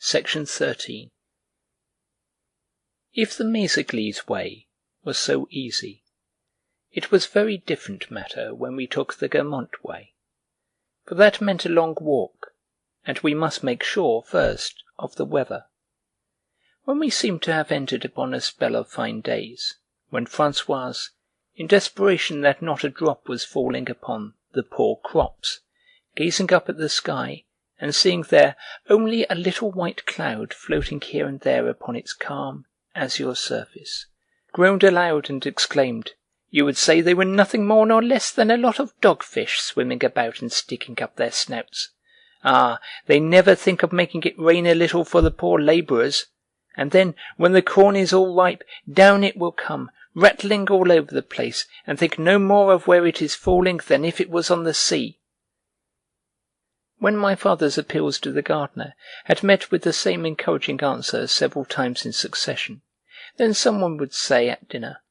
Section 13. If the Méséglise way was so easy, it was very different matter when we took the Guermantes way, for that meant a long walk, and we must make sure, first, of the weather. When we seemed to have entered upon a spell of fine days, when Françoise, in desperation that not a drop was falling upon the poor crops, gazing up at the sky, and seeing there only a little white cloud floating here and there upon its calm, azure surface, groaned aloud and exclaimed, "You would say they were nothing more nor less than a lot of dogfish swimming about and sticking up their snouts. Ah, they never think of making it rain a little for the poor labourers. And then, when the corn is all ripe, down it will come, rattling all over the place, and think no more of where it is falling than if it was on the sea." When my father's appeals to the gardener had met with the same encouraging answer several times in succession, then someone would say at dinner,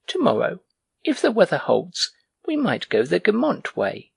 "Tomorrow, if the weather holds, we might go the Guermantes way."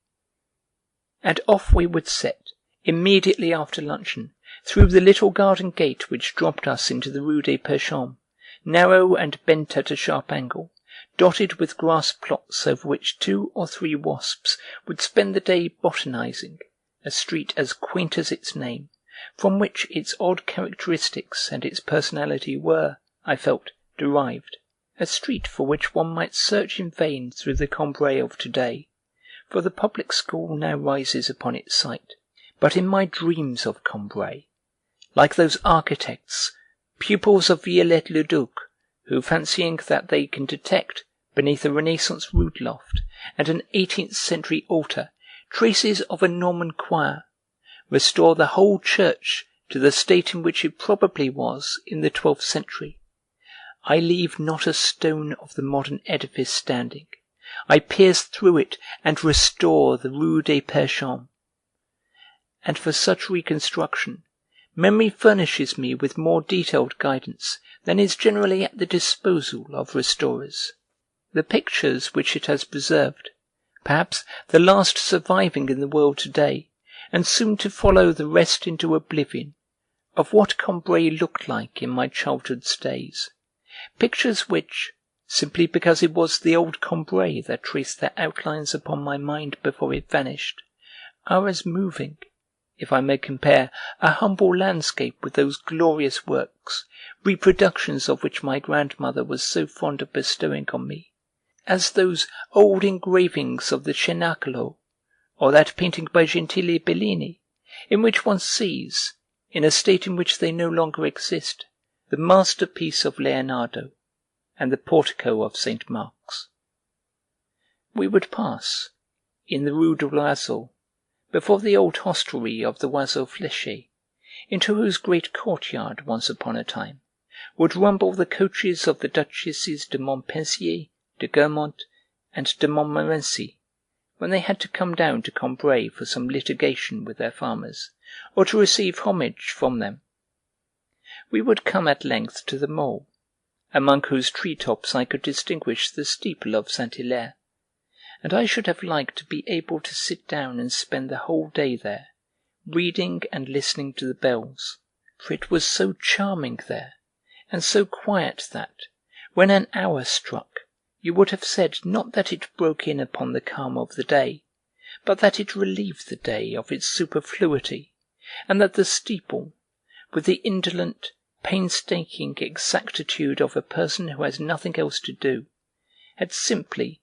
And off we would set, immediately after luncheon, through the little garden gate which dropped us into the Rue des Perchamps, narrow and bent at a sharp angle, dotted with grass plots over which 2 or 3 wasps would spend the day botanizing, a street as quaint as its name, from which its odd characteristics and its personality were, I felt, derived, a street for which one might search in vain through the Combray of to-day, for the public school now rises upon its site. But in my dreams of Combray, like those architects, pupils of Viollet-le-Duc, who, fancying that they can detect, beneath a Renaissance rood loft and an 18th century altar, traces of a Norman choir, restore the whole church to the state in which it probably was in the 12th century. I leave not a stone of the modern edifice standing. I pierce through it and restore the Rue des Perchamps. And for such reconstruction, memory furnishes me with more detailed guidance than is generally at the disposal of restorers. The pictures which it has preserved, perhaps the last surviving in the world today, and soon to follow the rest into oblivion, of what Combray looked like in my childhood's days, pictures which, simply because it was the old Combray that traced their outlines upon my mind before it vanished, are as moving, if I may compare a humble landscape with those glorious works, reproductions of which my grandmother was so fond of bestowing on me, as those old engravings of the Cenacolo, or that painting by Gentile Bellini, in which one sees, in a state in which they no longer exist, the masterpiece of Leonardo, and the portico of St. Mark's. We would pass, in the Rue de l'Oiseau, before the old hostelry of the Oiseau Fléché, into whose great courtyard, once upon a time, would rumble the coaches of the Duchesses de Montpensier, de Guermantes, and de Montmorency, when they had to come down to Combray for some litigation with their farmers, or to receive homage from them. We would come at length to the Mole, among whose tree-tops I could distinguish the steeple of Saint-Hilaire, and I should have liked to be able to sit down and spend the whole day there, reading and listening to the bells, for it was so charming there, and so quiet that, when an hour struck, you would have said not that it broke in upon the calm of the day, but that it relieved the day of its superfluity, and that the steeple, with the indolent, painstaking exactitude of a person who has nothing else to do, had simply,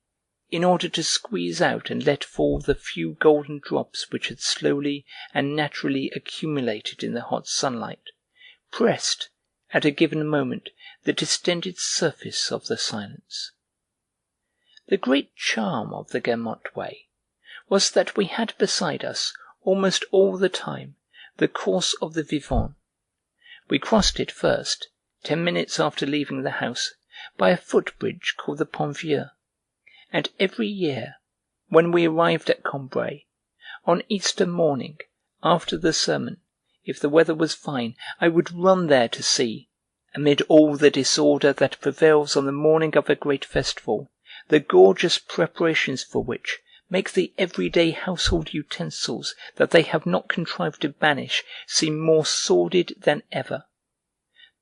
in order to squeeze out and let fall the few golden drops which had slowly and naturally accumulated in the hot sunlight, pressed, at a given moment, the distended surface of the silence. The great charm of the Guermantes way was that we had beside us, almost all the time, the course of the Vivonne. We crossed it first, 10 minutes after leaving the house, by a footbridge called the Pont Vieux, and every year, when we arrived at Combray, on Easter morning, after the sermon, if the weather was fine, I would run there to see, amid all the disorder that prevails on the morning of a great festival, the gorgeous preparations for which make the everyday household utensils that they have not contrived to banish seem more sordid than ever.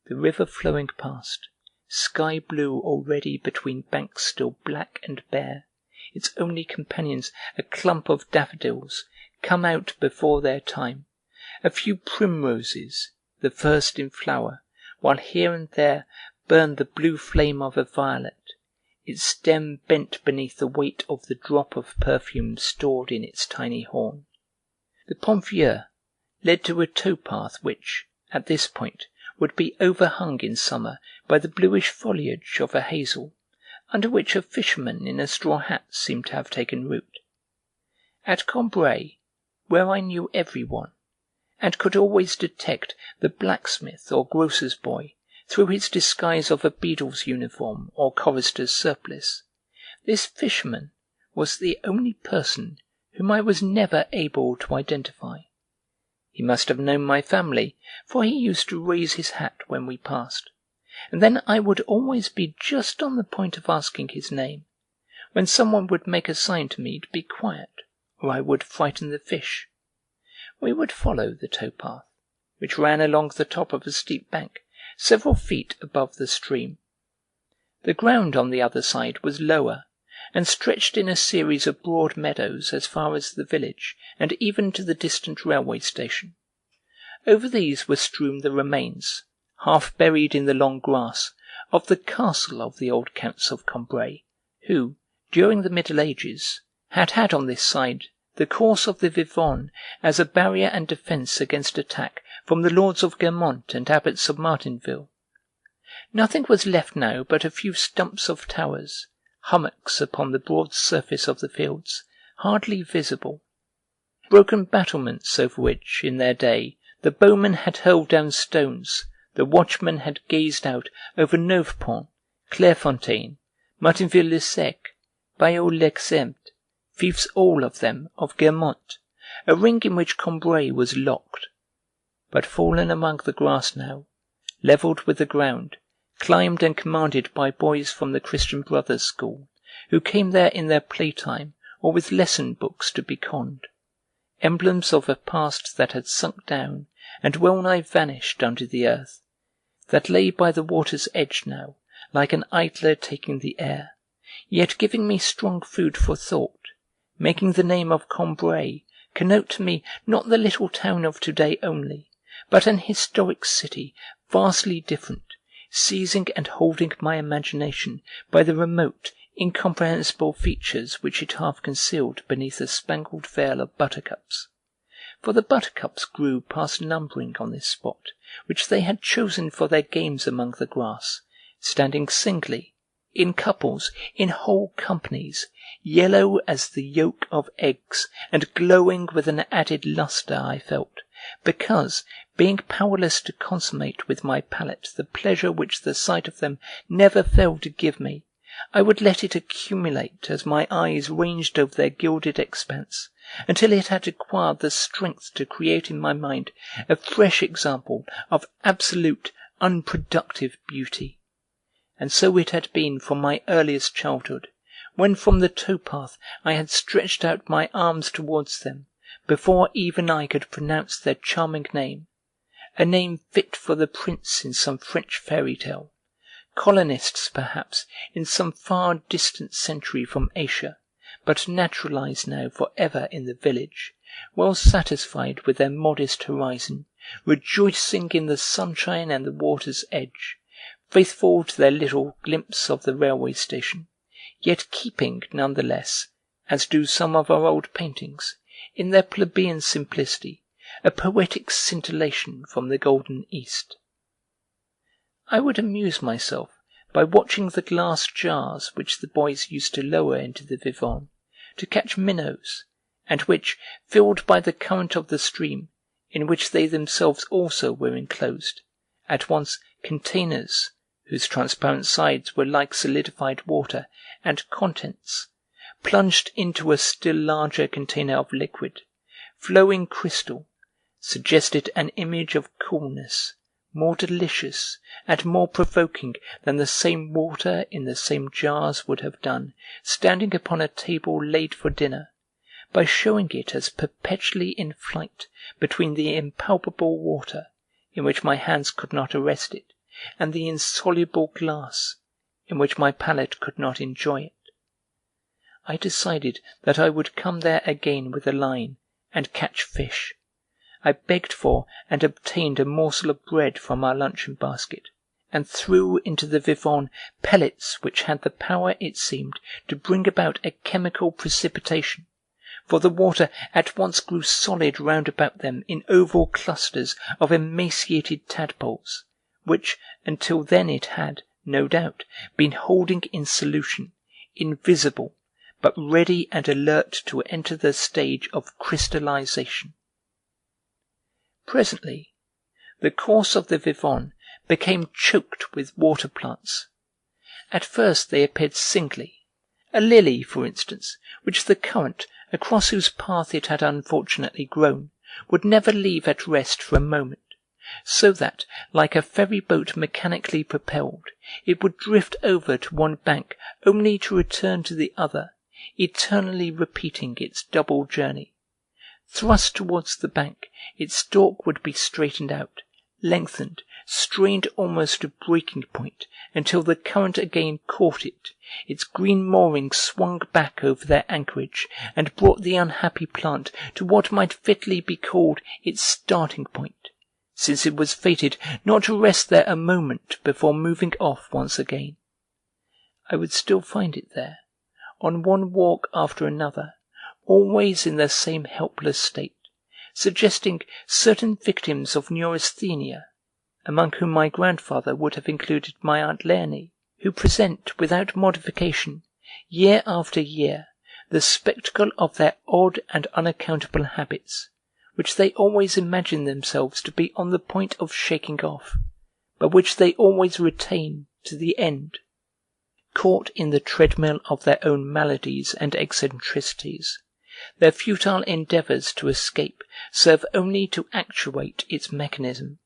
The river flowing past, sky blue already between banks still black and bare, its only companions a clump of daffodils, come out before their time, a few primroses, the first in flower, while here and there burn the blue flame of a violet, its stem bent beneath the weight of the drop of perfume stored in its tiny horn. The pont vieux led to a towpath which, at this point, would be overhung in summer by the bluish foliage of a hazel, under which a fisherman in a straw hat seemed to have taken root. At Combray, where I knew every one, and could always detect the blacksmith or grocer's boy through his disguise of a beadle's uniform or chorister's surplice, this fisherman was the only person whom I was never able to identify. He must have known my family, for he used to raise his hat when we passed, and then I would always be just on the point of asking his name, when someone would make a sign to me to be quiet, or I would frighten the fish. We would follow the towpath, which ran along the top of a steep bank, several feet above the stream. The ground on the other side was lower, and stretched in a series of broad meadows as far as the village and even to the distant railway station. Over these were strewn the remains, half buried in the long grass, of the castle of the old Counts of Combray, who, during the Middle Ages, had on this side the course of the Vivonne as a barrier and defence against attack from the lords of Guermantes and abbots of Martinville. Nothing was left now but a few stumps of towers, hummocks upon the broad surface of the fields, hardly visible, broken battlements over which, in their day, the bowmen had hurled down stones, the watchmen had gazed out over Neuvepont, Clairefontaine, Martinville-le-Sec, Bayeux-l'Exempt, fiefs all of them of Guermantes, a ring in which Combray was locked, but fallen among the grass now, levelled with the ground, climbed and commanded by boys from the Christian Brothers' school, who came there in their playtime or with lesson books to be conned, emblems of a past that had sunk down and well-nigh vanished under the earth, that lay by the water's edge now, like an idler taking the air, yet giving me strong food for thought, making the name of Combray connote to me not the little town of to-day only, but an historic city vastly different, seizing and holding my imagination by the remote, incomprehensible features which it half concealed beneath a spangled veil of buttercups. For the buttercups grew past numbering on this spot, which they had chosen for their games among the grass, standing singly, in couples, in whole companies, yellow as the yolk of eggs, and glowing with an added lustre I felt, because, being powerless to consummate with my palate the pleasure which the sight of them never failed to give me, I would let it accumulate as my eyes ranged over their gilded expanse, until it had acquired the strength to create in my mind a fresh example of absolute, unproductive beauty. And so it had been from my earliest childhood, when from the towpath I had stretched out my arms towards them, before even I could pronounce their charming name, a name fit for the prince in some French fairy tale, colonists perhaps in some far distant century from Asia, but naturalized now for ever in the village, well satisfied with their modest horizon, rejoicing in the sunshine and the water's edge, faithful to their little glimpse of the railway station, yet keeping none the less, as do some of our old paintings, in their plebeian simplicity, a poetic scintillation from the golden east. I would amuse myself by watching the glass jars which the boys used to lower into the Vivonne, to catch minnows, and which, filled by the current of the stream, in which they themselves also were enclosed, at once containers, whose transparent sides were like solidified water, and contents, plunged into a still larger container of liquid, flowing crystal, suggested an image of coolness, more delicious and more provoking than the same water in the same jars would have done, standing upon a table laid for dinner, by showing it as perpetually in flight between the impalpable water, in which my hands could not arrest it, and the insoluble glass, in which my palate could not enjoy it. I decided that I would come there again with a line and catch fish. I begged for and obtained a morsel of bread from our luncheon basket, and threw into the Vivonne pellets which had the power, it seemed, to bring about a chemical precipitation, for the water at once grew solid round about them in oval clusters of emaciated tadpoles, which until then it had, no doubt, been holding in solution, invisible, but ready and alert to enter the stage of crystallization. Presently, the course of the Vivonne became choked with water plants. At first they appeared singly, a lily, for instance, which the current, across whose path it had unfortunately grown, would never leave at rest for a moment, so that, like a ferry-boat mechanically propelled, it would drift over to one bank only to return to the other, eternally repeating its double journey. Thrust towards the bank, its stalk would be straightened out, lengthened, strained almost to breaking point, until the current again caught it, its green moorings swung back over their anchorage, and brought the unhappy plant to what might fitly be called its starting point, since it was fated not to rest there a moment before moving off once again. I would still find it there, on one walk after another, always in the same helpless state, suggesting certain victims of neurasthenia, among whom my grandfather would have included my Aunt Leonie, who present, without modification, year after year, the spectacle of their odd and unaccountable habits, which they always imagine themselves to be on the point of shaking off, but which they always retain to the end. Caught in the treadmill of their own maladies and eccentricities, their futile endeavours to escape serve only to actuate its mechanism,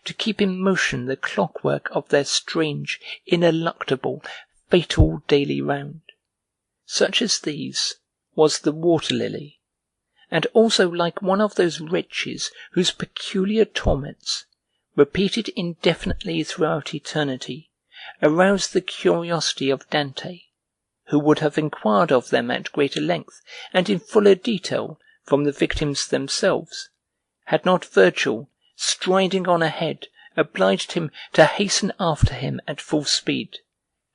to keep in motion the clockwork of their strange, ineluctable, fatal daily round. Such as these was the water-lily, and also like one of those wretches whose peculiar torments, repeated indefinitely throughout eternity, aroused the curiosity of Dante, who would have inquired of them at greater length and in fuller detail from the victims themselves, had not Virgil, striding on ahead, obliged him to hasten after him at full speed,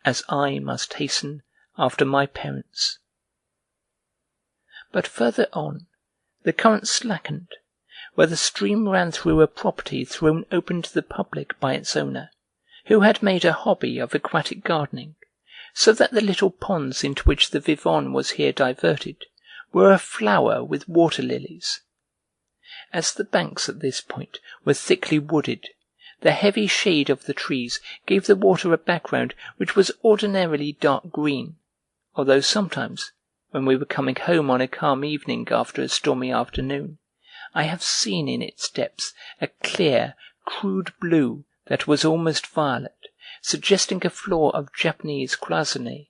as I must hasten after my parents. But further on, the current slackened, where the stream ran through a property thrown open to the public by its owner, who had made a hobby of aquatic gardening, so that the little ponds into which the Vivonne was here diverted were aflower with water-lilies. As the banks at this point were thickly wooded, the heavy shade of the trees gave the water a background which was ordinarily dark green, although sometimes, when we were coming home on a calm evening after a stormy afternoon, I have seen in its depths a clear, crude blue that was almost violet, suggesting a floor of Japanese cloisonné.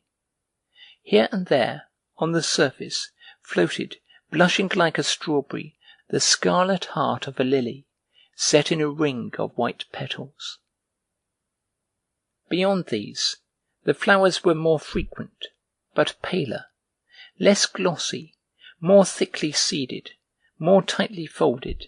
Here and there, on the surface, floated, blushing like a strawberry, the scarlet heart of a lily, set in a ring of white petals. Beyond these, the flowers were more frequent, but paler, less glossy, more thickly seeded, more tightly folded,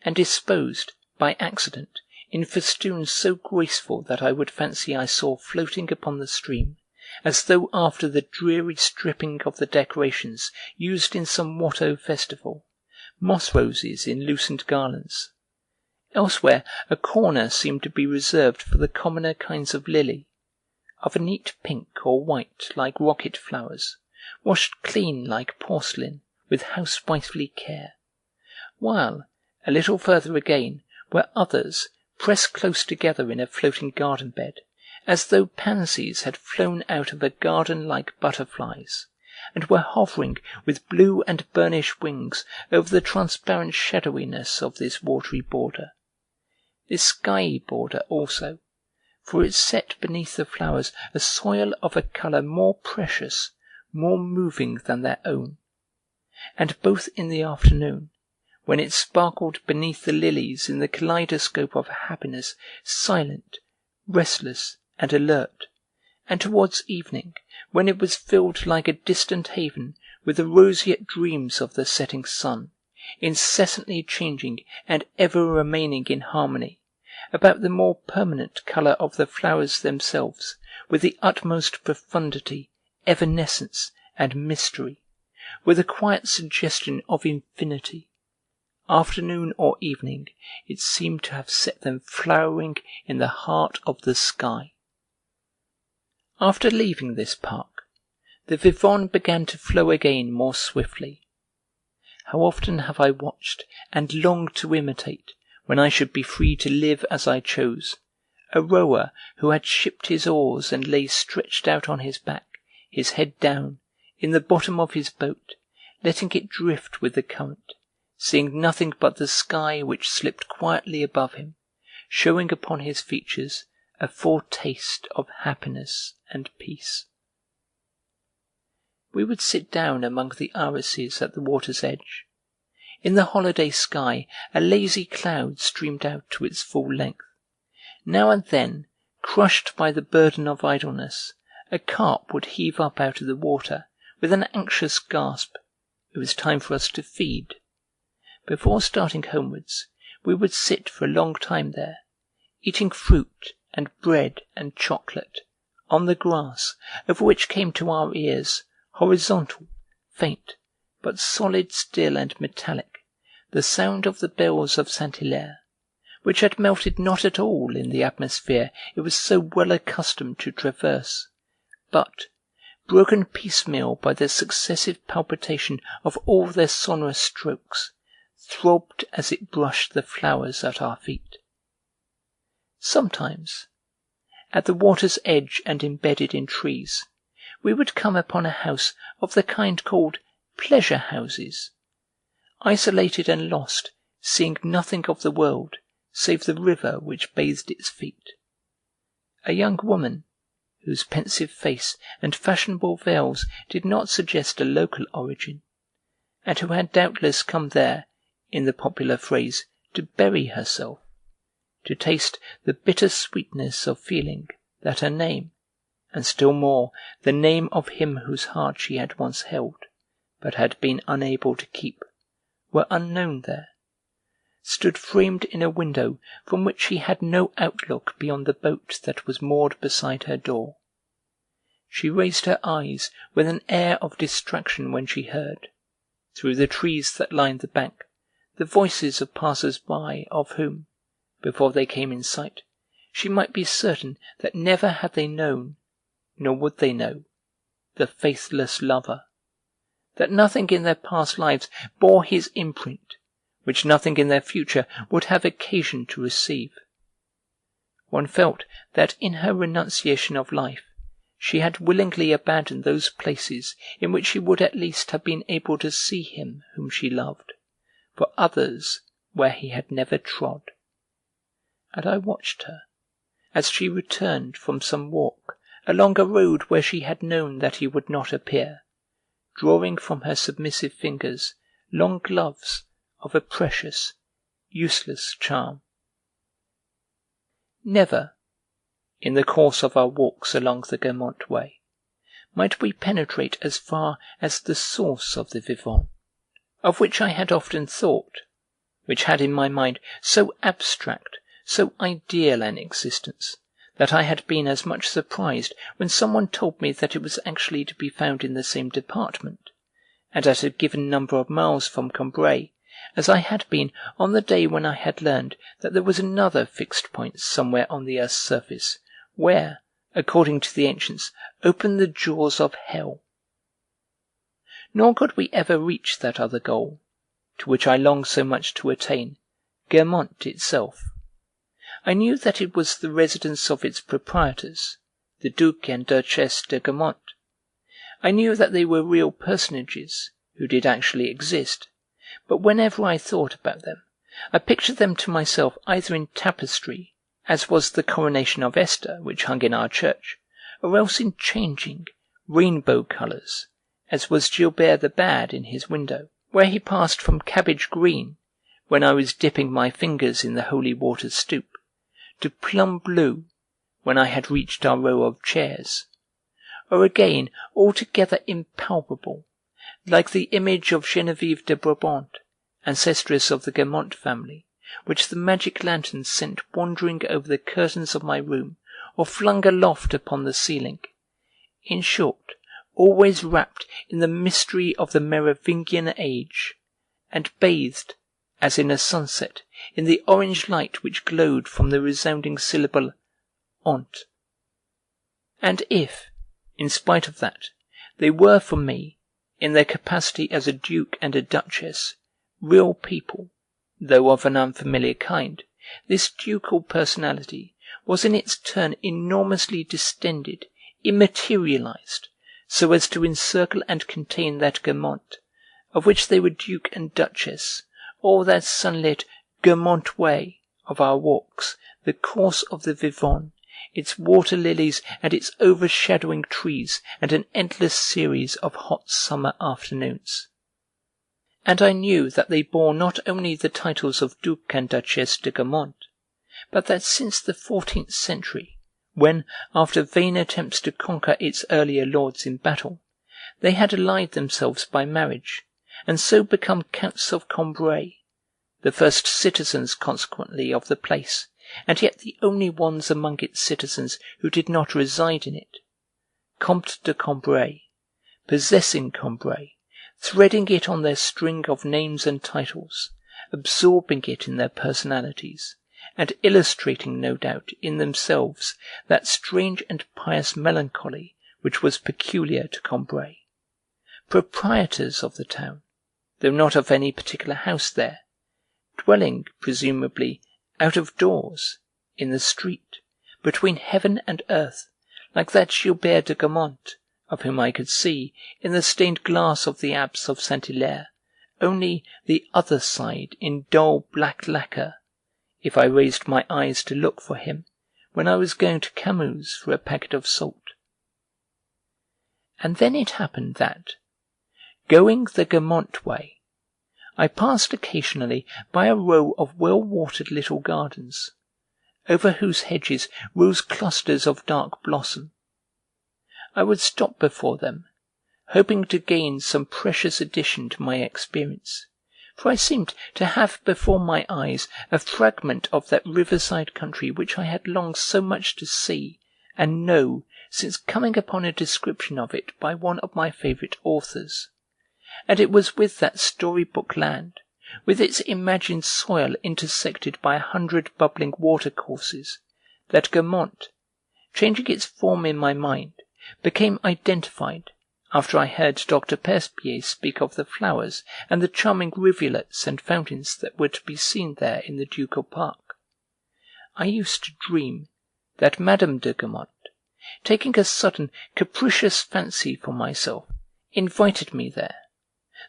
and disposed, by accident, in festoons so graceful that I would fancy I saw floating upon the stream, as though after the dreary stripping of the decorations used in some Watteau festival, moss-roses in loosened garlands. Elsewhere a corner seemed to be reserved for the commoner kinds of lily, of a neat pink or white like rocket flowers, washed clean like porcelain with housewifely care, while, a little further again, were others, pressed close together in a floating garden bed, as though pansies had flown out of a garden like butterflies, and were hovering with blue and burnished wings over the transparent shadowiness of this watery border. This skyey border also, for it set beneath the flowers a soil of a colour more precious, more moving than their own, and both in the afternoon, when it sparkled beneath the lilies in the kaleidoscope of happiness, silent, restless, and alert, and towards evening, when it was filled like a distant haven with the roseate dreams of the setting sun, incessantly changing and ever remaining in harmony, about the more permanent colour of the flowers themselves, with the utmost profundity, evanescence, and mystery, with a quiet suggestion of infinity. Afternoon or evening, it seemed to have set them flowering in the heart of the sky. After leaving this park, the Vivonne began to flow again more swiftly. How often have I watched and longed to imitate, when I should be free to live as I chose, a rower who had shipped his oars and lay stretched out on his back, his head down, in the bottom of his boat, letting it drift with the current, seeing nothing but the sky which slipped quietly above him, showing upon his features a foretaste of happiness and peace. We would sit down among the irises at the water's edge. In the holiday sky a lazy cloud streamed out to its full length. Now and then, crushed by the burden of idleness, a carp would heave up out of the water with an anxious gasp. It was time for us to feed. Before starting homewards, we would sit for a long time there, eating fruit and bread and chocolate, on the grass, over which came to our ears, horizontal, faint, but solid still and metallic, the sound of the bells of Saint-Hilaire, which had melted not at all in the atmosphere it was so well accustomed to traverse, but, broken piecemeal by the successive palpitation of all their sonorous strokes, throbbed as it brushed the flowers at our feet. Sometimes, at the water's edge and embedded in trees, we would come upon a house of the kind called pleasure houses, isolated and lost, seeing nothing of the world save the river which bathed its feet. A young woman, whose pensive face and fashionable veils did not suggest a local origin, and who had doubtless come there, in the popular phrase, to bury herself, to taste the bitter sweetness of feeling that her name, and still more the name of him whose heart she had once held, but had been unable to keep, were unknown there, stood framed in a window from which she had no outlook beyond the boat that was moored beside her door. She raised her eyes with an air of distraction when she heard, through the trees that lined the bank, the voices of passers-by of whom, before they came in sight, she might be certain that never had they known, nor would they know, the faithless lover, that nothing in their past lives bore his imprint, which nothing in their future would have occasion to receive. One felt that in her renunciation of life she had willingly abandoned those places in which she would at least have been able to see him whom she loved, for others where he had never trod. And I watched her, as she returned from some walk along a road where she had known that he would not appear, drawing from her submissive fingers long gloves of a precious, useless charm. Never, in the course of our walks along the Guermantes way, might we penetrate as far as the source of the Vivonne, of which I had often thought, which had in my mind so abstract, so ideal an existence, that I had been as much surprised when someone told me that it was actually to be found in the same department, and at a given number of miles from Combray, as I had been on the day when I had learned that there was another fixed point somewhere on the earth's surface, where, according to the ancients, opened the jaws of hell. Nor could we ever reach that other goal, to which I longed so much to attain, Guermantes itself. I knew that it was the residence of its proprietors, the Duc and Duchesse de Guermantes. I knew that they were real personages, who did actually exist, but whenever I thought about them, I pictured them to myself either in tapestry, as was the coronation of Esther which hung in our church, or else in changing, rainbow colours, as was Gilbert the Bad in his window, where he passed from cabbage green, when I was dipping my fingers in the holy water stoup, to plum blue, when I had reached our row of chairs, or again altogether impalpable, like the image of Geneviève de Brabant, ancestress of the Guermantes family, which the magic lantern sent wandering over the curtains of my room, or flung aloft upon the ceiling. In short, always wrapped in the mystery of the Merovingian age, and bathed, as in a sunset, in the orange light which glowed from the resounding syllable "ont." And if, in spite of that, they were for me, in their capacity as a duke and a duchess, real people, though of an unfamiliar kind, this ducal personality was in its turn enormously distended, immaterialized, so as to encircle and contain that Guermantes, of which they were duke and duchess, all that sunlit Guermantes way of our walks, the course of the Vivonne, its water lilies and its overshadowing trees, and an endless series of hot summer afternoons. And I knew that they bore not only the titles of Duc and Duchesse de Guermantes, but that since the 14th century, when, after vain attempts to conquer its earlier lords in battle, they had allied themselves by marriage, and so become Counts of Combray, the first citizens consequently of the place, and yet the only ones among its citizens who did not reside in it, Comte de Combray, possessing Combray, threading it on their string of names and titles, absorbing it in their personalities, and illustrating, no doubt, in themselves that strange and pious melancholy which was peculiar to Combray. Proprietors of the town, though not of any particular house there, dwelling, presumably, out of doors, in the street, between heaven and earth, like that Gilbert de Guermantes, of whom I could see, in the stained glass of the apse of Saint-Hilaire, only the other side in dull black lacquer, if I raised my eyes to look for him when I was going to Camus for a packet of salt. And then it happened that, going the Guermantes way, I passed occasionally by a row of well-watered little gardens, over whose hedges rose clusters of dark blossom. I would stop before them, hoping to gain some precious addition to my experience, for I seemed to have before my eyes a fragment of that riverside country which I had longed so much to see and know since coming upon a description of it by one of my favourite authors. And it was with that story-book land, with its imagined soil intersected by 100 bubbling watercourses, that Guermantes, changing its form in my mind, became identified, after I heard Dr. Perspier speak of the flowers and the charming rivulets and fountains that were to be seen there in the ducal park. I used to dream that Madame de Guermantes, taking a sudden capricious fancy for myself, invited me there,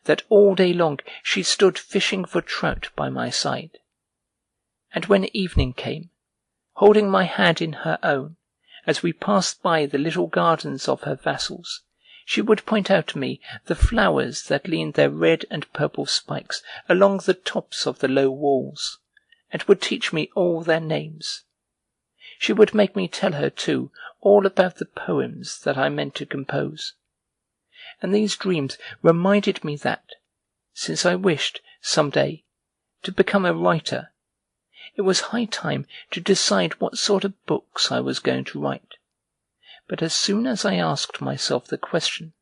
that all day long she stood fishing for trout by my side, and when evening came, holding my hand in her own, as we passed by the little gardens of her vassals, she would point out to me the flowers that leaned their red and purple spikes along the tops of the low walls, and would teach me all their names. She would make me tell her, too, all about the poems that I meant to compose. And these dreams reminded me that, since I wished, some day, to become a writer, it was high time to decide what sort of books I was going to write. But as soon as I asked myself the question,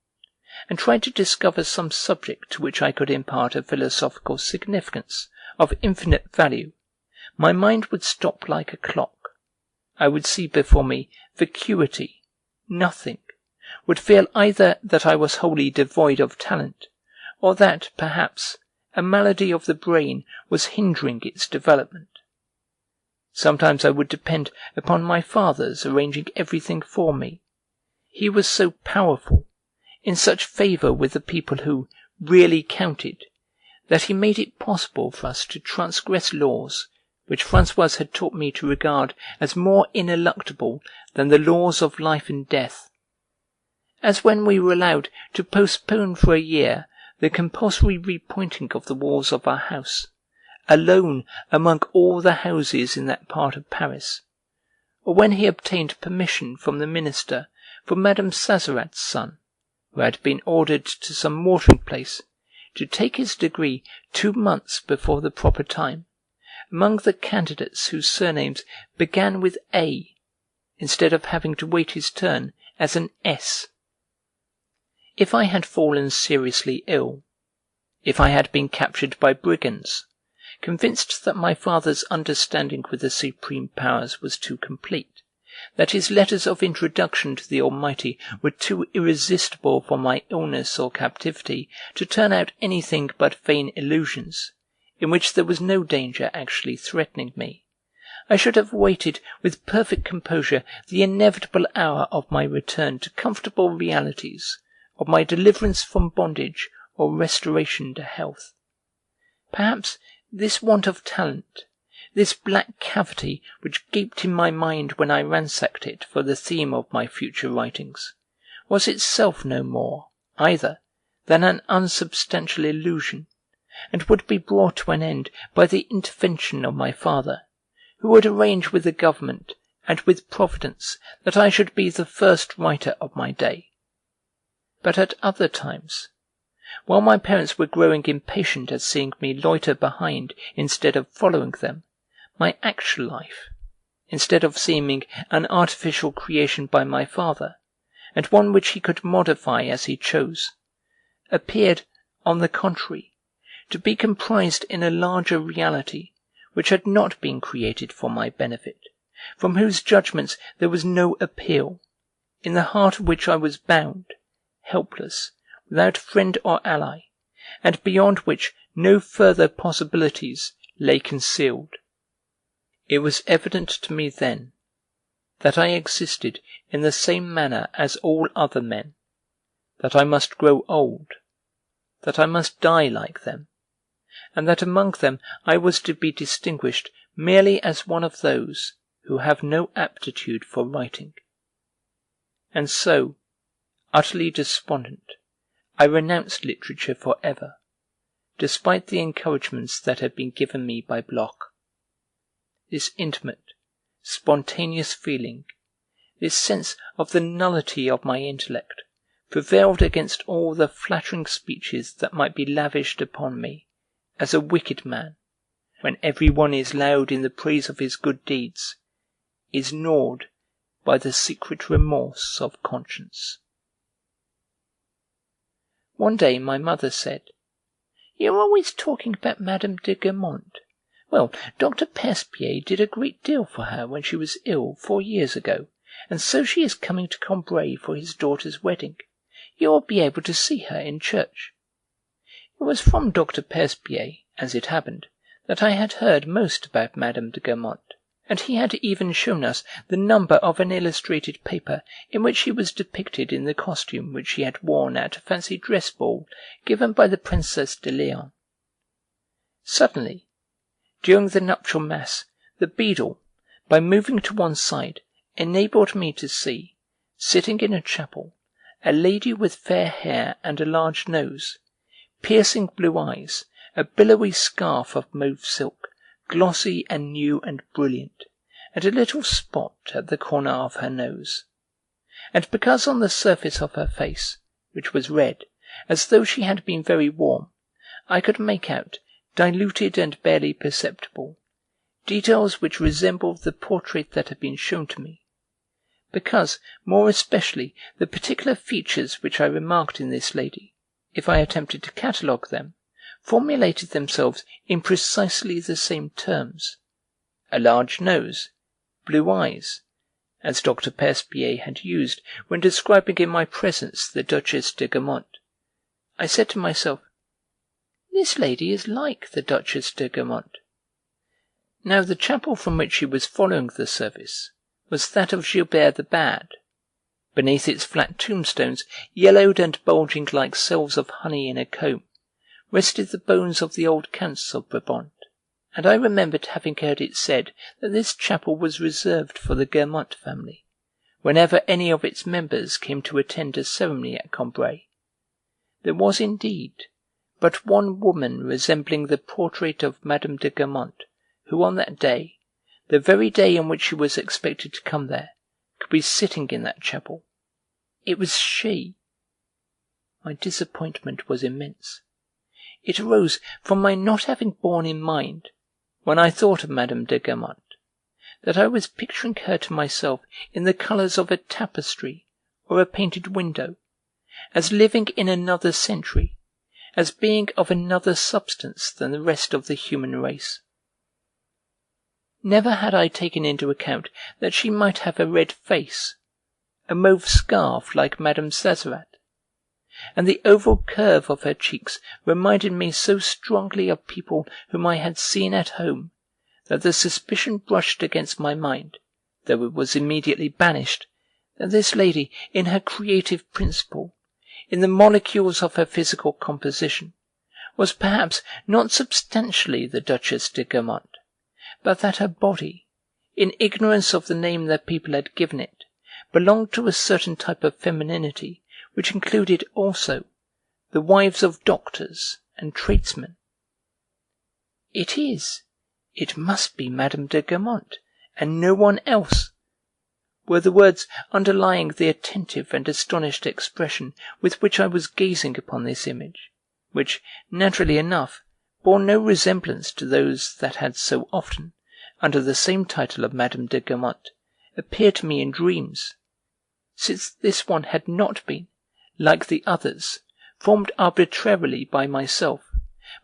and tried to discover some subject to which I could impart a philosophical significance of infinite value, my mind would stop like a clock. I would see before me vacuity, nothing, would feel either that I was wholly devoid of talent, or that, perhaps, a malady of the brain was hindering its development. Sometimes I would depend upon my father's arranging everything for me. He was so powerful, in such favour with the people who really counted, that he made it possible for us to transgress laws which Françoise had taught me to regard as more ineluctable than the laws of life and death. As when we were allowed to postpone for a year the compulsory repointing of the walls of our house, alone among all the houses in that part of Paris, or when he obtained permission from the minister for Madame Sazerat's son, who had been ordered to some watering place, to take his degree 2 months before the proper time, among the candidates whose surnames began with A, instead of having to wait his turn as an S. If I had fallen seriously ill, if I had been captured by brigands, convinced that my father's understanding with the supreme powers was too complete, that his letters of introduction to the Almighty were too irresistible for my illness or captivity to turn out anything but vain illusions, in which there was no danger actually threatening me, I should have waited with perfect composure the inevitable hour of my return to comfortable realities, of my deliverance from bondage or restoration to health. Perhaps this want of talent, this black cavity which gaped in my mind when I ransacked it for the theme of my future writings, was itself no more, either, than an unsubstantial illusion, and would be brought to an end by the intervention of my father, who would arrange with the government and with Providence that I should be the first writer of my day. But at other times, while my parents were growing impatient at seeing me loiter behind instead of following them, my actual life, instead of seeming an artificial creation by my father, and one which he could modify as he chose, appeared, on the contrary, to be comprised in a larger reality which had not been created for my benefit, from whose judgments there was no appeal, in the heart of which I was bound, helpless, without friend or ally, and beyond which no further possibilities lay concealed. It was evident to me then that I existed in the same manner as all other men, that I must grow old, that I must die like them, and that among them I was to be distinguished merely as one of those who have no aptitude for writing. And so, utterly despondent, I renounced literature for ever, despite the encouragements that had been given me by Bloch. This intimate, spontaneous feeling, this sense of the nullity of my intellect, prevailed against all the flattering speeches that might be lavished upon me as a wicked man, when every one is loud in the praise of his good deeds, is gnawed by the secret remorse of conscience. One day my mother said, "You're always talking about Madame de Guermantes. Well, Dr. Percepied did a great deal for her when she was ill 4 years ago, and so she is coming to Combray for his daughter's wedding. You will be able to see her in church." It was from Dr. Percepied, as it happened, that I had heard most about Madame de Guermantes, and he had even shown us the number of an illustrated paper in which she was depicted in the costume which she had worn at a fancy dress ball given by the Princess de Léon. Suddenly, during the nuptial mass, the beadle, by moving to one side, enabled me to see, sitting in a chapel, a lady with fair hair and a large nose, piercing blue eyes, a billowy scarf of mauve silk, glossy and new and brilliant, and a little spot at the corner of her nose. And because on the surface of her face, which was red, as though she had been very warm, I could make out, diluted and barely perceptible, details which resembled the portrait that had been shown to me, because, more especially, the particular features which I remarked in this lady, if I attempted to catalogue them, formulated themselves in precisely the same terms: a large nose, blue eyes, as Dr. Percepied had used when describing in my presence the Duchess de Guermantes. I said to myself, "This lady is like the Duchess de Guermantes." Now the chapel from which she was following the service was that of Gilbert the Bad. Beneath its flat tombstones, yellowed and bulging like cells of honey in a comb, rested the bones of the old Counts of Brabant, and I remembered having heard it said that this chapel was reserved for the Guermantes family, whenever any of its members came to attend a ceremony at Combray. There was indeed, but one woman resembling the portrait of Madame de Guermantes, who on that day, the very day on which she was expected to come there, could be sitting in that chapel. It was she. My disappointment was immense. It arose from my not having borne in mind, when I thought of Madame de Guermantes, that I was picturing her to myself in the colours of a tapestry or a painted window, as living in another century, as being of another substance than the rest of the human race. Never had I taken into account that she might have a red face, a mauve scarf like Madame Sazerat, and the oval curve of her cheeks reminded me so strongly of people whom I had seen at home, that the suspicion brushed against my mind, though it was immediately banished, that this lady, in her creative principle, in the molecules of her physical composition, was perhaps not substantially the Duchesse de Guermantes, but that her body, in ignorance of the name their people had given it, belonged to a certain type of femininity which included also the wives of doctors and tradesmen. It must be Madame de Guermantes, and no one else, were the words underlying the attentive and astonished expression with which I was gazing upon this image, which, naturally enough, bore no resemblance to those that had so often, under the same title of Madame de Guermantes, appeared to me in dreams, since this one had not been, like the others, formed arbitrarily by myself,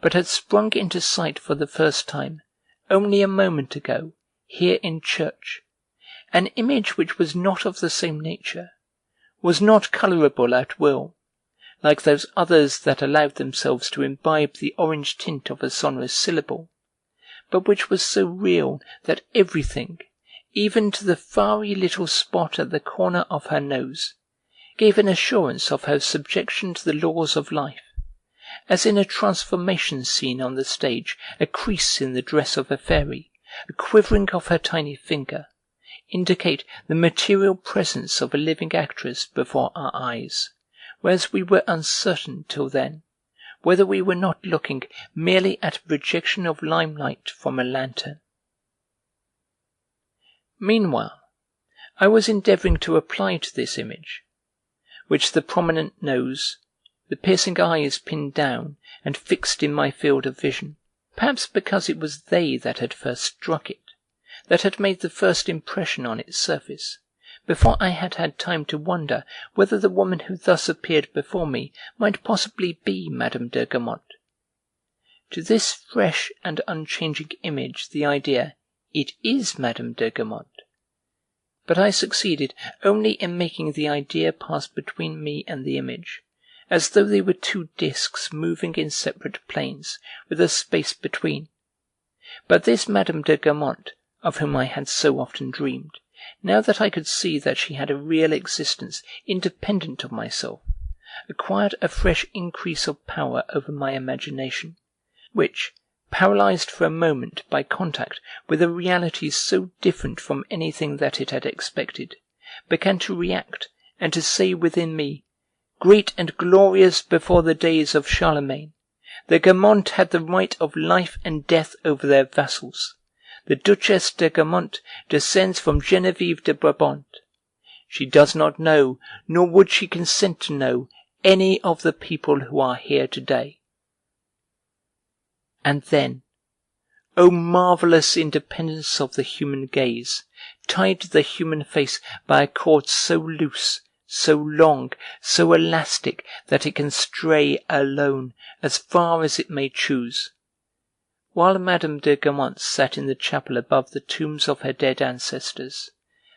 but had sprung into sight for the first time, only a moment ago, here in church, an image which was not of the same nature, was not colourable at will, like those others that allowed themselves to imbibe the orange tint of a sonorous syllable, but which was so real that everything, even to the fiery little spot at the corner of her nose, gave an assurance of her subjection to the laws of life, as in a transformation scene on the stage a crease in the dress of a fairy, a quivering of her tiny finger, indicate the material presence of a living actress before our eyes, whereas we were uncertain till then whether we were not looking merely at a projection of limelight from a lantern. Meanwhile, I was endeavouring to apply to this image, which the prominent nose, the piercing eyes pinned down and fixed in my field of vision, perhaps because it was they that had first struck it, that had made the first impression on its surface, before I had had time to wonder whether the woman who thus appeared before me might possibly be Madame de Guermantes. To this fresh and unchanging image the idea, "It is Madame de Guermantes," but I succeeded only in making the idea pass between me and the image, as though they were two discs moving in separate planes, with a space between. But this Madame de Guermantes, of whom I had so often dreamed, now that I could see that she had a real existence independent of myself, acquired a fresh increase of power over my imagination, which, paralysed for a moment by contact with a reality so different from anything that it had expected, began to react and to say within me, "Great and glorious before the days of Charlemagne, the Guermantes had the right of life and death over their vassals. The Duchesse de Guermantes descends from Geneviève de Brabant. She does not know, nor would she consent to know, any of the people who are here today." And then, O marvellous independence of the human gaze, tied to the human face by a cord so loose, so long, so elastic that it can stray alone as far as it may choose. While Madame de Guermantes sat in the chapel above the tombs of her dead ancestors,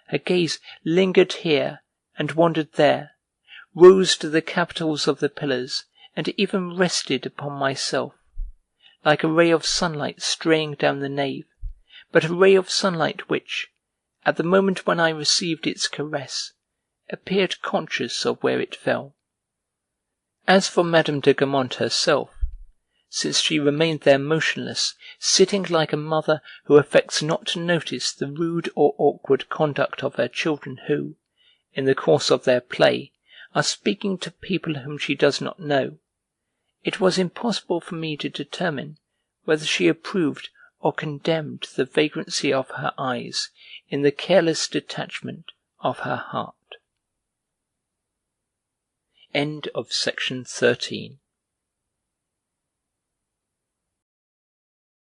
her gaze lingered here and wandered there, rose to the capitals of the pillars, and even rested upon myself, like a ray of sunlight straying down the nave, but a ray of sunlight which, at the moment when I received its caress, appeared conscious of where it fell. As for Madame de Guermantes herself, since she remained there motionless, sitting like a mother who affects not to notice the rude or awkward conduct of her children who, in the course of their play, are speaking to people whom she does not know, It was impossible for me to determine whether she approved or condemned the vagrancy of her eyes in the careless detachment of her heart. Section 13